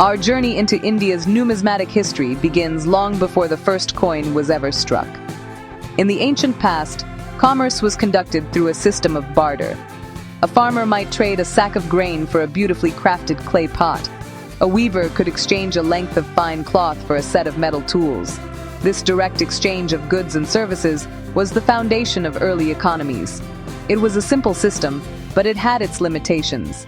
Our journey into India's numismatic history begins long before the first coin was ever struck. In the ancient past, commerce was conducted through a system of barter. A farmer might trade a sack of grain for a beautifully crafted clay pot. A weaver could exchange a length of fine cloth for a set of metal tools. This direct exchange of goods and services was the foundation of early economies. It was a simple system, but it had its limitations.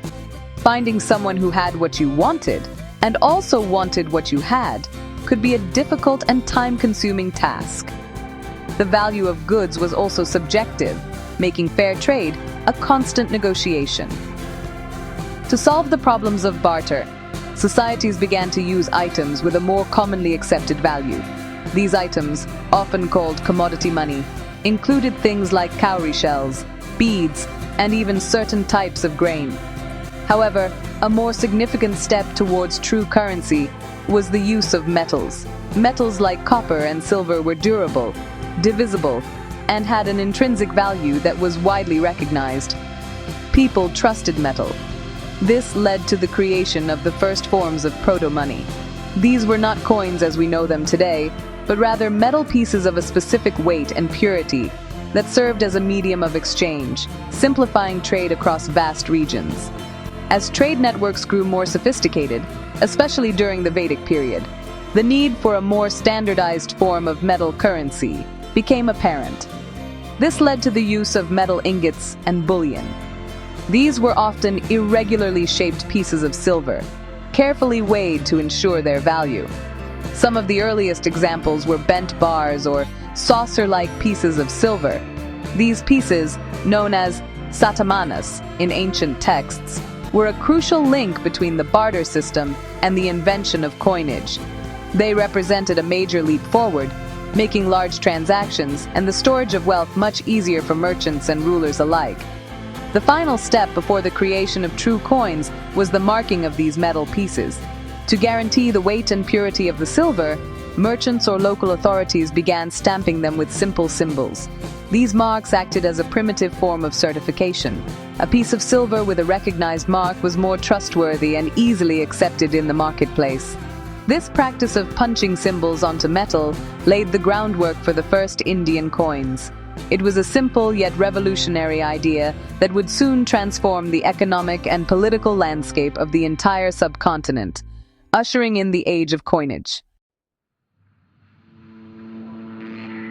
Finding someone who had what you wanted and also wanted what you had could be a difficult and time-consuming task. The value of goods was also subjective, making fair trade a constant negotiation. To solve the problems of barter, societies began to use items with a more commonly accepted value. These items, often called commodity money, included things like cowrie shells, beads, and even certain types of grain. However, a more significant step towards true currency was the use of metals. Metals like copper and silver were durable, divisible, and had an intrinsic value that was widely recognized. People trusted metal. This led to the creation of the first forms of proto-money. These were not coins as we know them today, but rather metal pieces of a specific weight and purity that served as a medium of exchange, simplifying trade across vast regions. As trade networks grew more sophisticated, especially during the Vedic period, the need for a more standardized form of metal currency became apparent. This led to the use of metal ingots and bullion. These were often irregularly shaped pieces of silver, carefully weighed to ensure their value. Some of the earliest examples were bent bars or saucer-like pieces of silver. These pieces, known as satamanas in ancient texts, were a crucial link between the barter system and the invention of coinage. They represented a major leap forward, making large transactions and the storage of wealth much easier for merchants and rulers alike. The final step before the creation of true coins was the marking of these metal pieces. To guarantee the weight and purity of the silver, merchants or local authorities began stamping them with simple symbols. These marks acted as a primitive form of certification. A piece of silver with a recognized mark was more trustworthy and easily accepted in the marketplace. This practice of punching symbols onto metal laid the groundwork for the first Indian coins. It was a simple yet revolutionary idea that would soon transform the economic and political landscape of the entire subcontinent, ushering in the age of coinage.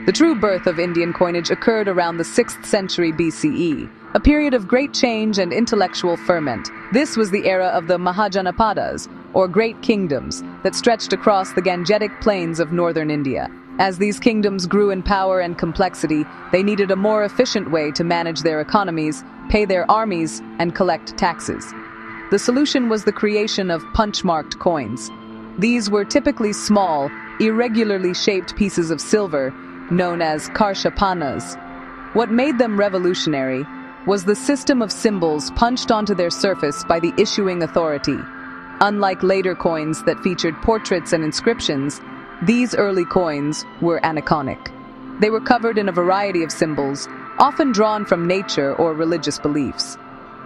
The true birth of Indian coinage occurred around the 6th century BCE, a period of great change and intellectual ferment. This was the era of the Mahajanapadas, or great kingdoms, that stretched across the Gangetic plains of northern India. As these kingdoms grew in power and complexity, they needed a more efficient way to manage their economies, pay their armies, and collect taxes. The solution was the creation of punch-marked coins. These were typically small, irregularly shaped pieces of silver, known as karshapanas. What made them revolutionary was the system of symbols punched onto their surface by the issuing authority. Unlike later coins that featured portraits and inscriptions, these early coins were aniconic. They were covered in a variety of symbols, often drawn from nature or religious beliefs.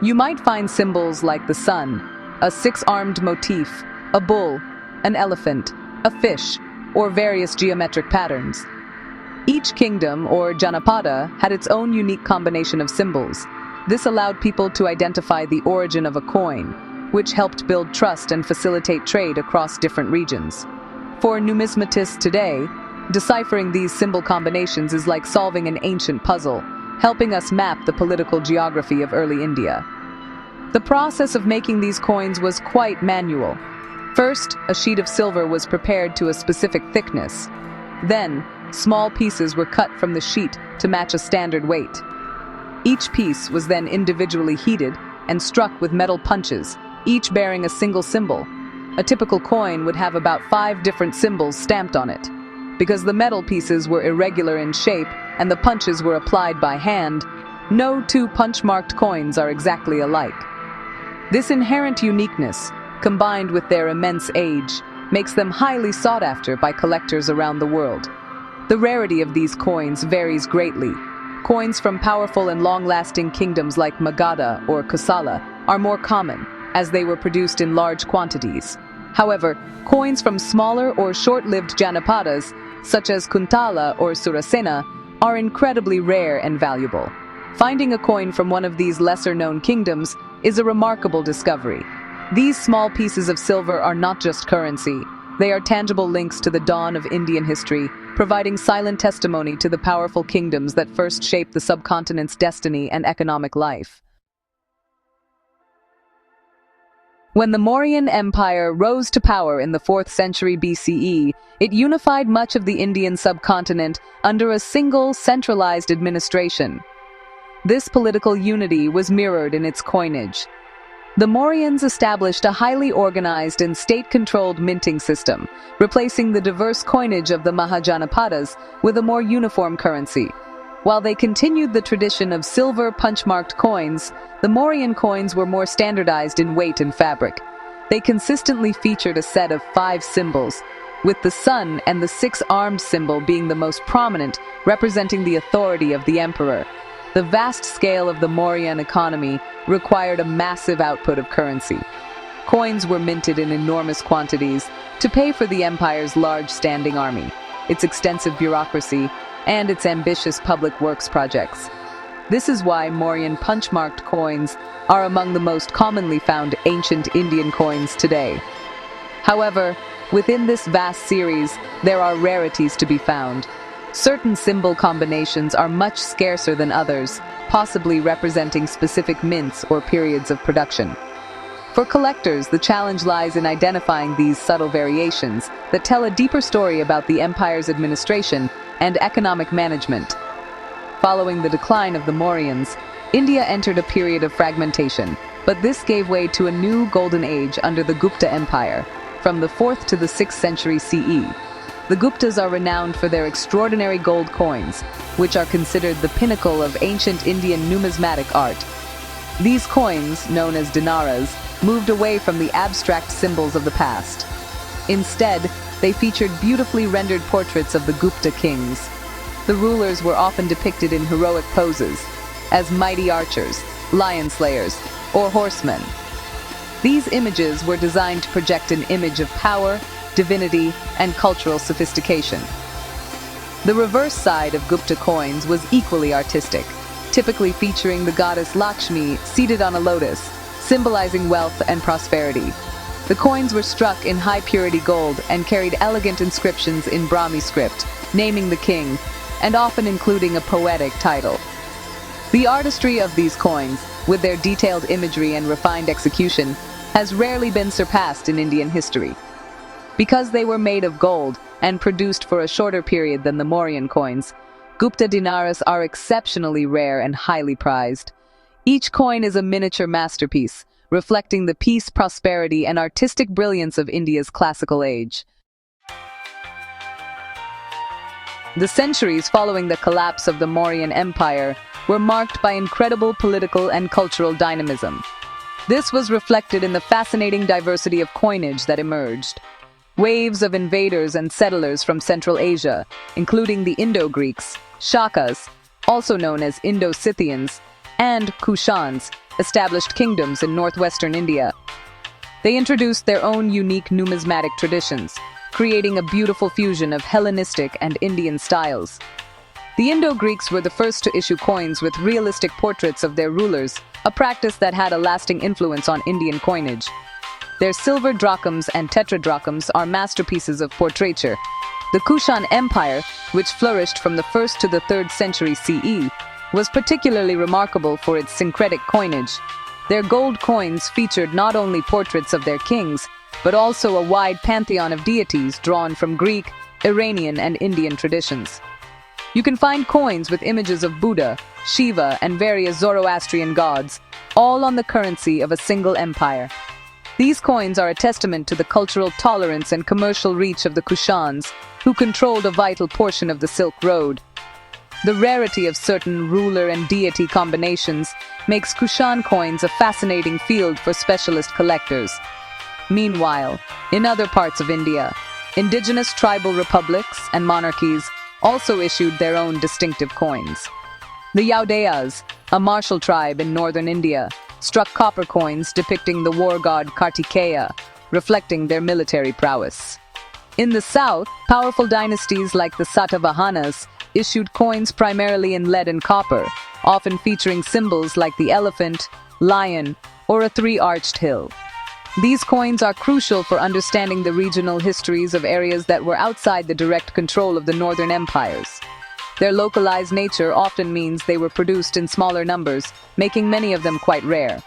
You might find symbols like the sun, a six-armed motif, a bull, an elephant, a fish, or various geometric patterns. Each kingdom, or Janapada, had its own unique combination of symbols. This allowed people to identify the origin of a coin, which helped build trust and facilitate trade across different regions. For numismatists today, deciphering these symbol combinations is like solving an ancient puzzle, helping us map the political geography of early India. The process of making these coins was quite manual. First, a sheet of silver was prepared to a specific thickness. Then, small pieces were cut from the sheet to match a standard weight. Each piece was then individually heated and struck with metal punches, each bearing a single symbol. A typical coin would have about 5 different symbols stamped on it. Because the metal pieces were irregular in shape and the punches were applied by hand, no two punch-marked coins are exactly alike. This inherent uniqueness, combined with their immense age, makes them highly sought after by collectors around the world. The rarity of these coins varies greatly. Coins from powerful and long-lasting kingdoms like Magadha or Kosala are more common, as they were produced in large quantities. However, coins from smaller or short-lived Janapadas, such as Kuntala or Surasena, are incredibly rare and valuable. Finding a coin from one of these lesser-known kingdoms is a remarkable discovery. These small pieces of silver are not just currency. They are tangible links to the dawn of Indian history, providing silent testimony to the powerful kingdoms that first shaped the subcontinent's destiny and economic life. When the Mauryan Empire rose to power in the 4th century BCE, it unified much of the Indian subcontinent under a single, centralized administration. This political unity was mirrored in its coinage. The Mauryans established a highly organized and state-controlled minting system, replacing the diverse coinage of the Mahajanapadas with a more uniform currency. While they continued the tradition of silver punch-marked coins, the Mauryan coins were more standardized in weight and fabric. They consistently featured a set of 5 symbols, with the sun and the 6-armed symbol being the most prominent, representing the authority of the emperor. The vast scale of the Mauryan economy required a massive output of currency. Coins were minted in enormous quantities to pay for the empire's large standing army, its extensive bureaucracy, and its ambitious public works projects. This is why Mauryan punch-marked coins are among the most commonly found ancient Indian coins today. However, within this vast series, there are rarities to be found. Certain symbol combinations are much scarcer than others, possibly representing specific mints or periods of production. For collectors, the challenge lies in identifying these subtle variations that tell a deeper story about the empire's administration and economic management. Following the decline of the Mauryans, India entered a period of fragmentation, but this gave way to a new golden age under the Gupta Empire, from the 4th to the 6th century CE. The Guptas are renowned for their extraordinary gold coins, which are considered the pinnacle of ancient Indian numismatic art. These coins, known as dinaras, moved away from the abstract symbols of the past. Instead, they featured beautifully rendered portraits of the Gupta kings. The rulers were often depicted in heroic poses, as mighty archers, lion slayers, or horsemen. These images were designed to project an image of power, divinity, and cultural sophistication. The reverse side of Gupta coins was equally artistic, typically featuring the goddess Lakshmi seated on a lotus, symbolizing wealth and prosperity. The coins were struck in high-purity gold and carried elegant inscriptions in Brahmi script, naming the king, and often including a poetic title. The artistry of these coins, with their detailed imagery and refined execution, has rarely been surpassed in Indian history. Because they were made of gold and produced for a shorter period than the Mauryan coins, Gupta Dinars are exceptionally rare and highly prized. Each coin is a miniature masterpiece, reflecting the peace, prosperity, and artistic brilliance of India's classical age. The centuries following the collapse of the Mauryan Empire were marked by incredible political and cultural dynamism. This was reflected in the fascinating diversity of coinage that emerged. Waves of invaders and settlers from Central Asia, including the Indo-Greeks, Shakas, also known as Indo-Scythians, and Kushans, established kingdoms in northwestern India. They introduced their own unique numismatic traditions, creating a beautiful fusion of Hellenistic and Indian styles. The Indo-Greeks were the first to issue coins with realistic portraits of their rulers, a practice that had a lasting influence on Indian coinage. Their silver drachms and tetradrachms are masterpieces of portraiture. The Kushan Empire, which flourished from the 1st to the 3rd century CE, was particularly remarkable for its syncretic coinage. Their gold coins featured not only portraits of their kings, but also a wide pantheon of deities drawn from Greek, Iranian, and Indian traditions. You can find coins with images of Buddha, Shiva, and various Zoroastrian gods, all on the currency of a single empire. These coins are a testament to the cultural tolerance and commercial reach of the Kushans, who controlled a vital portion of the Silk Road. The rarity of certain ruler and deity combinations makes Kushan coins a fascinating field for specialist collectors. Meanwhile, in other parts of India, indigenous tribal republics and monarchies also issued their own distinctive coins. The Yaudayas, a martial tribe in northern India, struck copper coins depicting the war god Kartikeya, reflecting their military prowess. In the south, powerful dynasties like the Satavahanas issued coins primarily in lead and copper, often featuring symbols like the elephant, lion, or a three-arched hill. These coins are crucial for understanding the regional histories of areas that were outside the direct control of the northern empires. Their localized nature often means they were produced in smaller numbers, making many of them quite rare.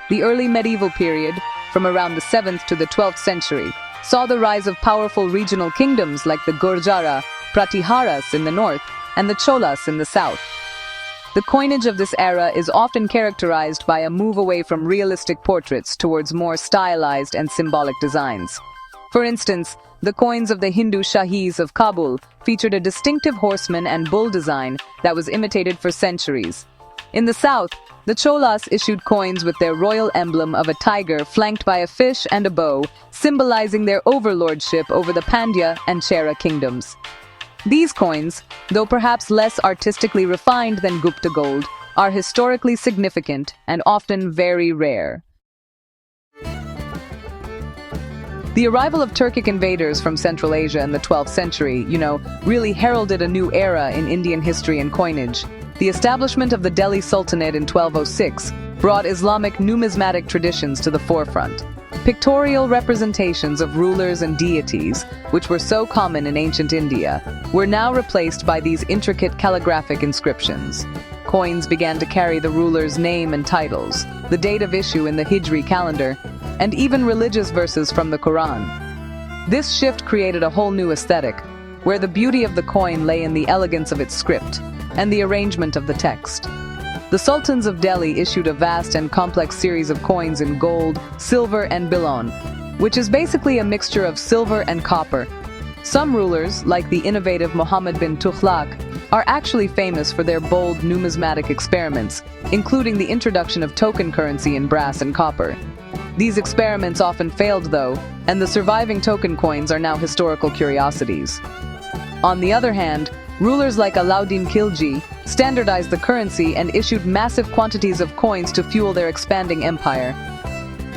The early medieval period, from around the 7th to the 12th century, saw the rise of powerful regional kingdoms like the Gurjara, Pratiharas in the north, and the Cholas in the south. The coinage of this era is often characterized by a move away from realistic portraits towards more stylized and symbolic designs. For instance, the coins of the Hindu Shahis of Kabul featured a distinctive horseman and bull design that was imitated for centuries. In the south, the Cholas issued coins with their royal emblem of a tiger flanked by a fish and a bow, symbolizing their overlordship over the Pandya and Chera kingdoms. These coins, though perhaps less artistically refined than Gupta gold, are historically significant and often very rare. The arrival of Turkic invaders from Central Asia in the 12th century, really heralded a new era in Indian history and coinage. The establishment of the Delhi Sultanate in 1206 brought Islamic numismatic traditions to the forefront. Pictorial representations of rulers and deities, which were so common in ancient India, were now replaced by these intricate calligraphic inscriptions. Coins began to carry the ruler's name and titles, the date of issue in the Hijri calendar, and even religious verses from the Quran. This shift created a whole new aesthetic, where the beauty of the coin lay in the elegance of its script and the arrangement of the text. The sultans of Delhi issued a vast and complex series of coins in gold, silver, and bilon, which is basically a mixture of silver and copper. Some rulers, like the innovative Muhammad bin Tughlaq, are actually famous for their bold numismatic experiments, including the introduction of token currency in brass and copper. These experiments often failed, though, and the surviving token coins are now historical curiosities. On the other hand, rulers like Alauddin Khilji standardized the currency and issued massive quantities of coins to fuel their expanding empire.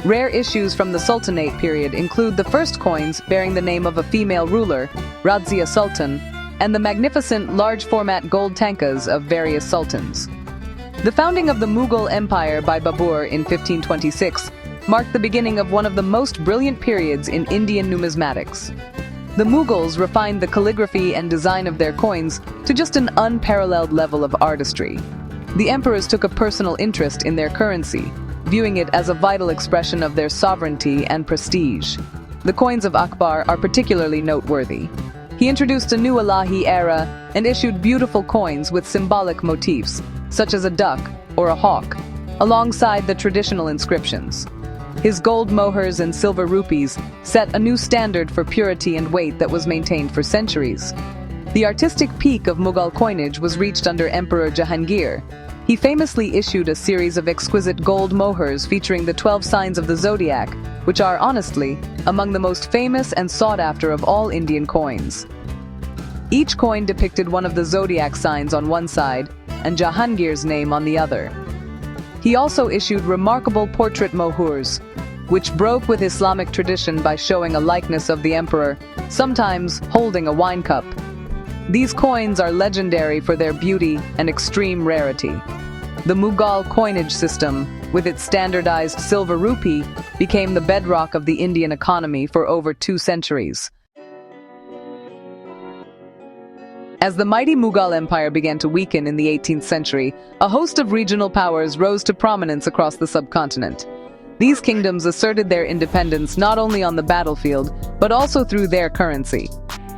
Rare issues from the Sultanate period include the first coins bearing the name of a female ruler, Radzia Sultan, and the magnificent large-format gold tankas of various sultans. The founding of the Mughal Empire by Babur in 1526 marked the beginning of one of the most brilliant periods in Indian numismatics. The Mughals refined the calligraphy and design of their coins to just an unparalleled level of artistry. The emperors took a personal interest in their currency, viewing it as a vital expression of their sovereignty and prestige. The coins of Akbar are particularly noteworthy. He introduced a new Ilahi era and issued beautiful coins with symbolic motifs, such as a duck or a hawk, alongside the traditional inscriptions. His gold mohurs and silver rupees set a new standard for purity and weight that was maintained for centuries. The artistic peak of Mughal coinage was reached under Emperor Jahangir. He famously issued a series of exquisite gold mohurs featuring the 12 signs of the zodiac, which are, honestly, among the most famous and sought-after of all Indian coins. Each coin depicted one of the zodiac signs on one side and Jahangir's name on the other. He also issued remarkable portrait mohurs, which broke with Islamic tradition by showing a likeness of the emperor, sometimes holding a wine cup. These coins are legendary for their beauty and extreme rarity. The Mughal coinage system, with its standardized silver rupee, became the bedrock of the Indian economy for over 2 centuries. As the mighty Mughal Empire began to weaken in the 18th century, a host of regional powers rose to prominence across the subcontinent. These kingdoms asserted their independence not only on the battlefield, but also through their currency.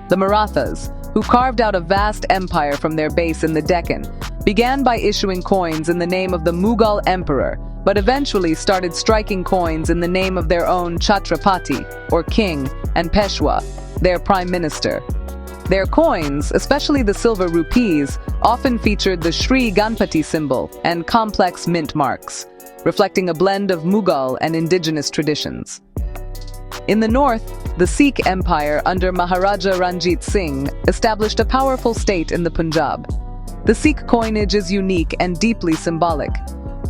The Marathas, who carved out a vast empire from their base in the Deccan, began by issuing coins in the name of the Mughal emperor, but eventually started striking coins in the name of their own Chhatrapati, or king, and Peshwa, their prime minister. Their coins, especially the silver rupees, often featured the Shri Ganpati symbol and complex mint marks, reflecting a blend of Mughal and indigenous traditions. In the north, the Sikh Empire under Maharaja Ranjit Singh established a powerful state in the Punjab. The Sikh coinage is unique and deeply symbolic.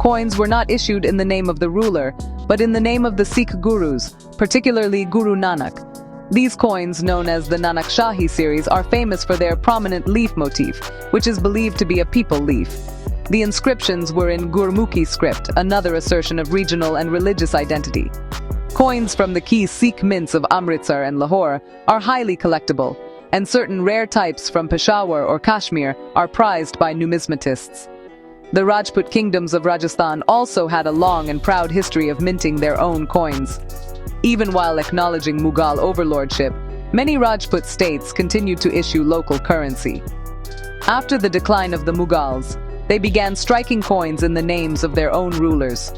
Coins were not issued in the name of the ruler, but in the name of the Sikh gurus, particularly Guru Nanak. These coins, known as the Nanak series, are famous for their prominent leaf motif, which is believed to be a peepal leaf. The inscriptions were in Gurmukhi script, another assertion of regional and religious identity. Coins from the key Sikh mints of Amritsar and Lahore are highly collectible, and certain rare types from Peshawar or Kashmir are prized by numismatists. The Rajput kingdoms of Rajasthan also had a long and proud history of minting their own coins. Even while acknowledging Mughal overlordship, many Rajput states continued to issue local currency. After the decline of the Mughals, they began striking coins in the names of their own rulers.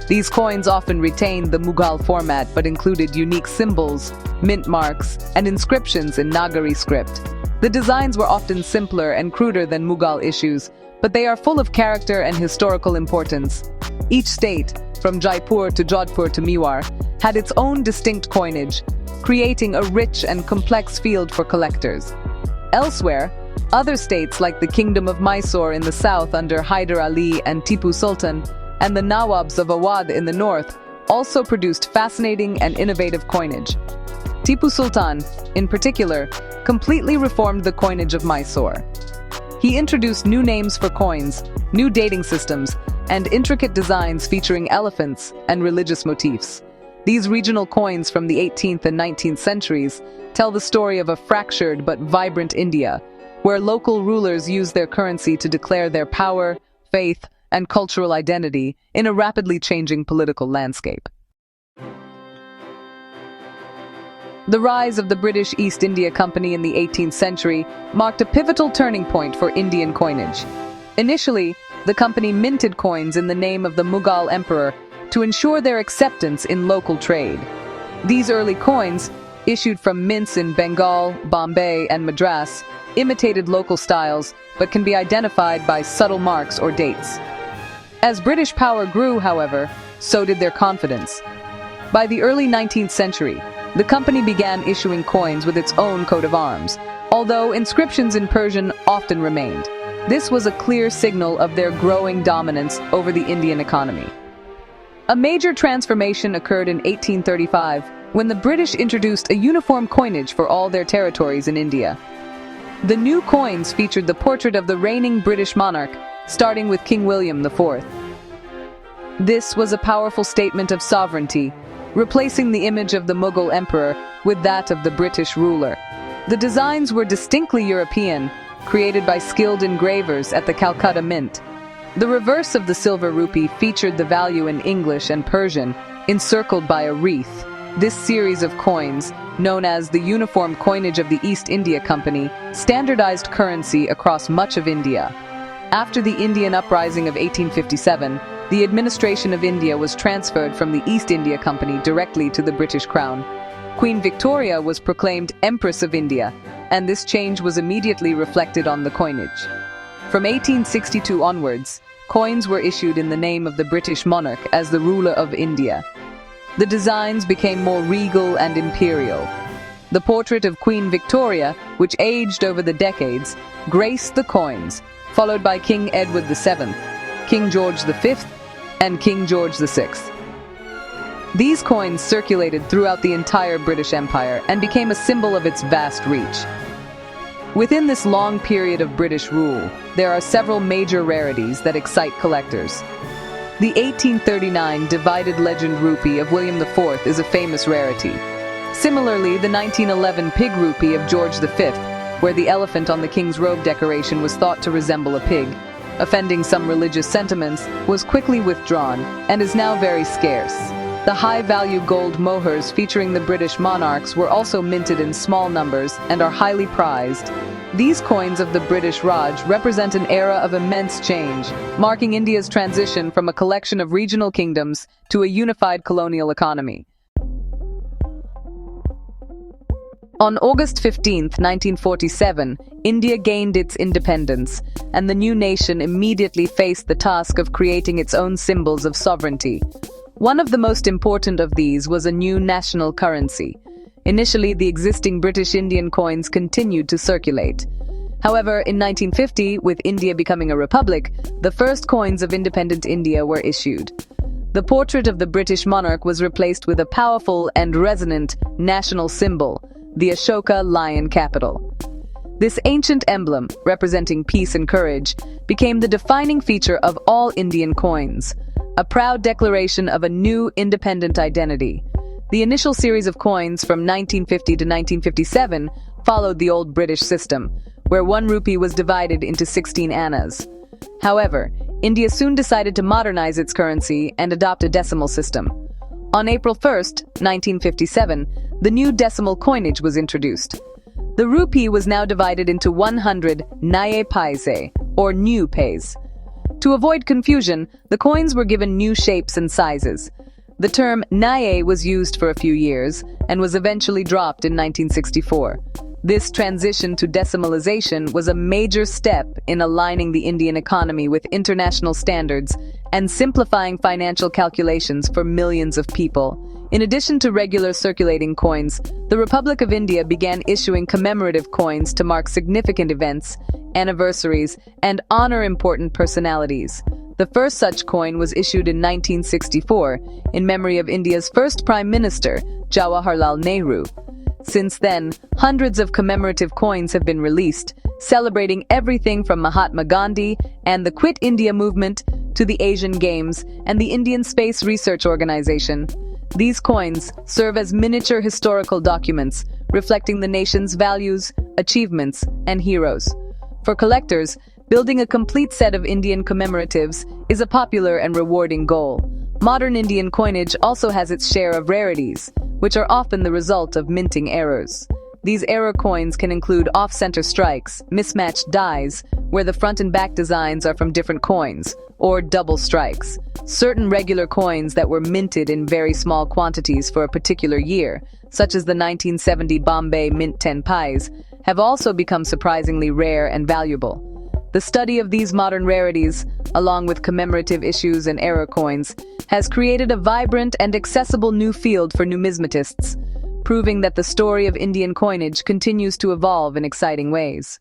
These coins often retained the Mughal format but included unique symbols, mint marks, and inscriptions in Nagari script. The designs were often simpler and cruder than Mughal issues, but they are full of character and historical importance. Each state, from Jaipur to Jodhpur to Mewar, had its own distinct coinage, creating a rich and complex field for collectors. Elsewhere, other states like the Kingdom of Mysore in the south under Hyder Ali and Tipu Sultan, and the Nawabs of Awadh in the north, also produced fascinating and innovative coinage. Tipu Sultan, in particular, completely reformed the coinage of Mysore. He introduced new names for coins, new dating systems, and intricate designs featuring elephants and religious motifs. These regional coins from the 18th and 19th centuries tell the story of a fractured but vibrant India, where local rulers used their currency to declare their power, faith, and cultural identity in a rapidly changing political landscape. The rise of the British East India Company in the 18th century marked a pivotal turning point for Indian coinage. Initially, the company minted coins in the name of the Mughal emperor to ensure their acceptance in local trade. These early coins, issued from mints in Bengal, Bombay, and Madras, imitated local styles but can be identified by subtle marks or dates. As British power grew, however, so did their confidence. By the early 19th century, the company began issuing coins with its own coat of arms, although inscriptions in Persian often remained. This was a clear signal of their growing dominance over the Indian economy. A major transformation occurred in 1835 when the British introduced a uniform coinage for all their territories in India. The new coins featured the portrait of the reigning British monarch, starting with King William IV. This was a powerful statement of sovereignty, replacing the image of the Mughal emperor with that of the British ruler. The designs were distinctly European, created by skilled engravers at the Calcutta Mint. The reverse of the silver rupee featured the value in English and Persian, encircled by a wreath. This series of coins, known as the Uniform Coinage of the East India Company, standardized currency across much of India. After the Indian Uprising of 1857, the administration of India was transferred from the East India Company directly to the British Crown. Queen Victoria was proclaimed Empress of India, and this change was immediately reflected on the coinage. From 1862 onwards, coins were issued in the name of the British monarch as the ruler of India. The designs became more regal and imperial. The portrait of Queen Victoria, which aged over the decades, graced the coins, followed by King Edward VII, King George V, and King George VI. These coins circulated throughout the entire British Empire and became a symbol of its vast reach. Within this long period of British rule, there are several major rarities that excite collectors. The 1839 divided legend rupee of William IV is a famous rarity. Similarly, the 1911 pig rupee of George V, where the elephant on the king's robe decoration was thought to resemble a pig, offending some religious sentiments, was quickly withdrawn and is now very scarce. The high-value gold mohurs featuring the British monarchs were also minted in small numbers and are highly prized. These coins of the British Raj represent an era of immense change, marking India's transition from a collection of regional kingdoms to a unified colonial economy. On August 15, 1947, India gained its independence, and the new nation immediately faced the task of creating its own symbols of sovereignty. One of the most important of these was a new national currency. Initially, the existing British Indian coins continued to circulate. However, in 1950, with India becoming a republic, the first coins of independent India were issued. The portrait of the British monarch was replaced with a powerful and resonant national symbol, the Ashoka lion capital. This ancient emblem, representing peace and courage, became the defining feature of all Indian coins, a proud declaration of a new independent identity. The initial series of coins from 1950 to 1957 followed the old British system, where 1 rupee was divided into 16 annas. However, India soon decided to modernize its currency and adopt a decimal system. On April 1, 1957, the new decimal coinage was introduced. The rupee was now divided into 100 naye paise, or new paise. To avoid confusion, the coins were given new shapes and sizes. The term naye was used for a few years and was eventually dropped in 1964. This transition to decimalization was a major step in aligning the Indian economy with international standards and simplifying financial calculations for millions of people. In addition to regular circulating coins, the Republic of India began issuing commemorative coins to mark significant events, anniversaries, and honor important personalities. The first such coin was issued in 1964 in memory of India's first Prime Minister, Jawaharlal Nehru. Since then, hundreds of commemorative coins have been released, celebrating everything from Mahatma Gandhi and the Quit India movement to the Asian Games and the Indian Space Research Organization. These coins serve as miniature historical documents, reflecting the nation's values, achievements, and heroes. For collectors, building a complete set of Indian commemoratives is a popular and rewarding goal. Modern Indian coinage also has its share of rarities, which are often the result of minting errors. These error coins can include off-center strikes, mismatched dies, where the front and back designs are from different coins, or double strikes. Certain regular coins that were minted in very small quantities for a particular year, such as the 1970 Bombay Mint 10 pies, have also become surprisingly rare and valuable. The study of these modern rarities, along with commemorative issues and error coins, has created a vibrant and accessible new field for numismatists, proving that the story of Indian coinage continues to evolve in exciting ways.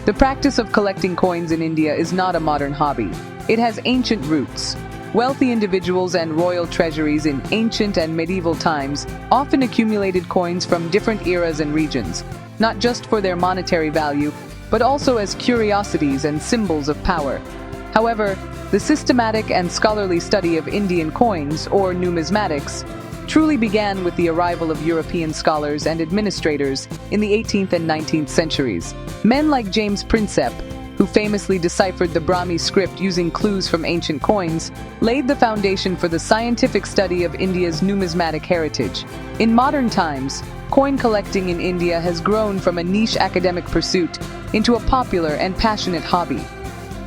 The practice of collecting coins in India is not a modern hobby. It has ancient roots. Wealthy individuals and royal treasuries in ancient and medieval times often accumulated coins from different eras and regions, not just for their monetary value, but also as curiosities and symbols of power. However, the systematic and scholarly study of Indian coins, or numismatics, truly began with the arrival of European scholars and administrators in the 18th and 19th centuries. Men like James Prinsep, who famously deciphered the Brahmi script using clues from ancient coins, laid the foundation for the scientific study of India's numismatic heritage. In modern times, coin collecting in India has grown from a niche academic pursuit into a popular and passionate hobby.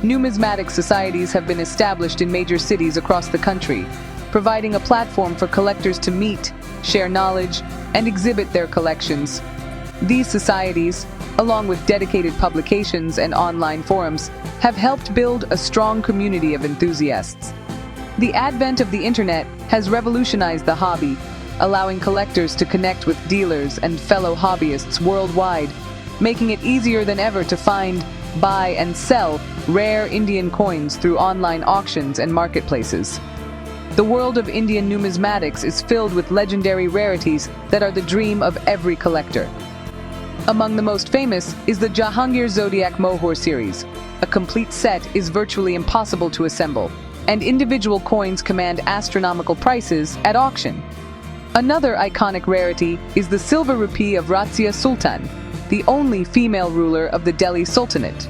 Numismatic societies have been established in major cities across the country, providing a platform for collectors to meet, share knowledge, and exhibit their collections. These societies, along with dedicated publications and online forums, have helped build a strong community of enthusiasts. The advent of the internet has revolutionized the hobby, allowing collectors to connect with dealers and fellow hobbyists worldwide, making it easier than ever to find, buy, and sell rare Indian coins through online auctions and marketplaces. The world of Indian numismatics is filled with legendary rarities that are the dream of every collector. Among the most famous is the Jahangir Zodiac Mohur series. A complete set is virtually impossible to assemble, and individual coins command astronomical prices at auction. Another iconic rarity is the silver rupee of Razia Sultan, the only female ruler of the Delhi Sultanate.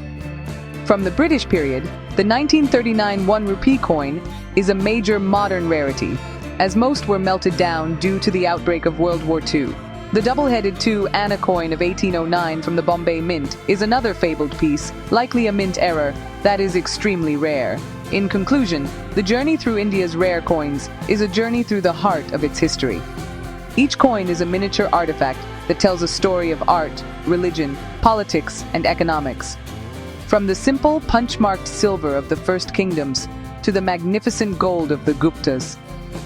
From the British period, the 1939 1 rupee coin is a major modern rarity, as most were melted down due to the outbreak of World War II. The double-headed 2 anna coin of 1809 from the Bombay Mint is another fabled piece, likely a mint error, that is extremely rare. In conclusion, the journey through India's rare coins is a journey through the heart of its history. Each coin is a miniature artifact that tells a story of art, religion, politics, and economics. From the simple punch-marked silver of the First Kingdoms to the magnificent gold of the Guptas,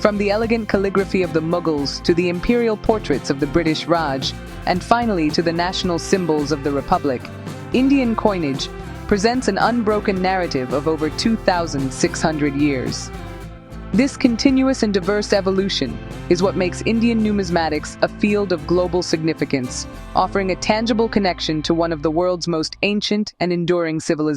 from the elegant calligraphy of the Mughals to the imperial portraits of the British Raj, and finally to the national symbols of the Republic, Indian coinage presents an unbroken narrative of over 2,600 years. This continuous and diverse evolution is what makes Indian numismatics a field of global significance, offering a tangible connection to one of the world's most ancient and enduring civilizations.